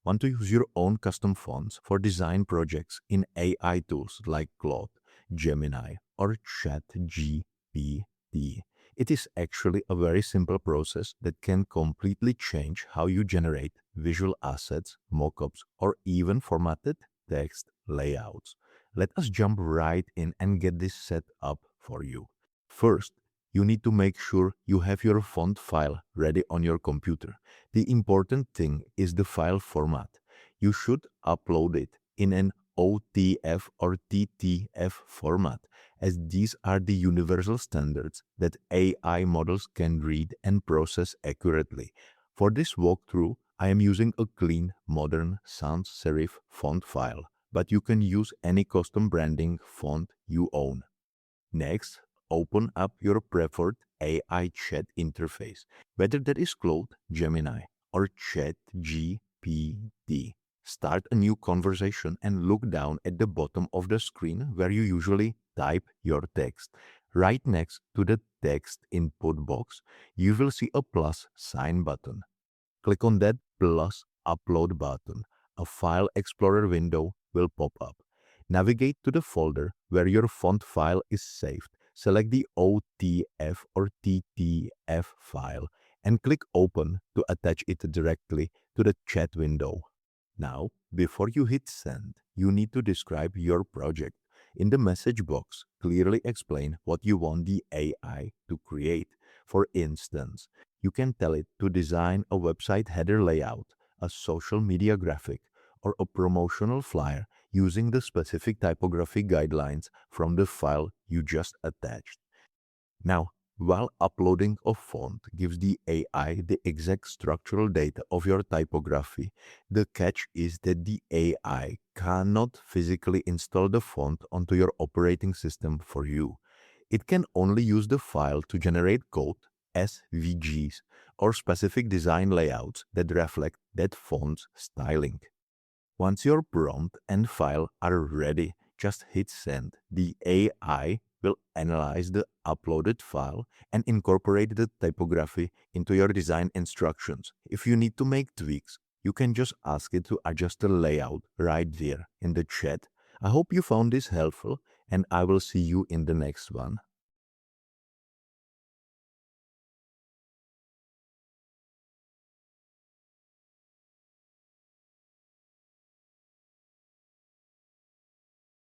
Want to use your own custom fonts for design projects in AI tools like Claude, Gemini, or ChatGPT? It is actually a very simple process that can completely change how you generate visual assets, mockups, or even formatted text layouts. Let us jump right in and get this set up for you. First, you need to make sure you have your font file ready on your computer. The important thing is the file format. You should upload it in an OTF or TTF format, as these are the universal standards that AI models can read and process accurately. For this walkthrough, I am using a clean, modern sans serif font file, but you can use any custom branding font you own. Next, open up your preferred AI chat interface, whether that is Claude, Gemini, or ChatGPT. Start a new conversation and look down at the bottom of the screen where you usually type your text. Right next to the text input box, you will see a plus sign button. Click on that plus upload button. A file explorer window will pop up. Navigate to the folder where your font file is saved. Select the OTF or TTF file and click Open to attach it directly to the chat window. Now, before you hit send, you need to describe your project. In the message box, clearly explain what you want the AI to create. For instance, you can tell it to design a website header layout, a social media graphic, or a promotional flyer using the specific typography guidelines from the file you just attached. Now, while uploading a font gives the AI the exact structural data of your typography, the catch is that the AI cannot physically install the font onto your operating system for you. It can only use the file to generate code, SVGs, or specific design layouts that reflect that font's styling. Once your prompt and file are ready, just hit send. The AI will analyze the uploaded file and incorporate the typography into your design instructions. If you need to make tweaks, you can just ask it to adjust the layout right there in the chat. I hope you found this helpful, and I will see you in the next one.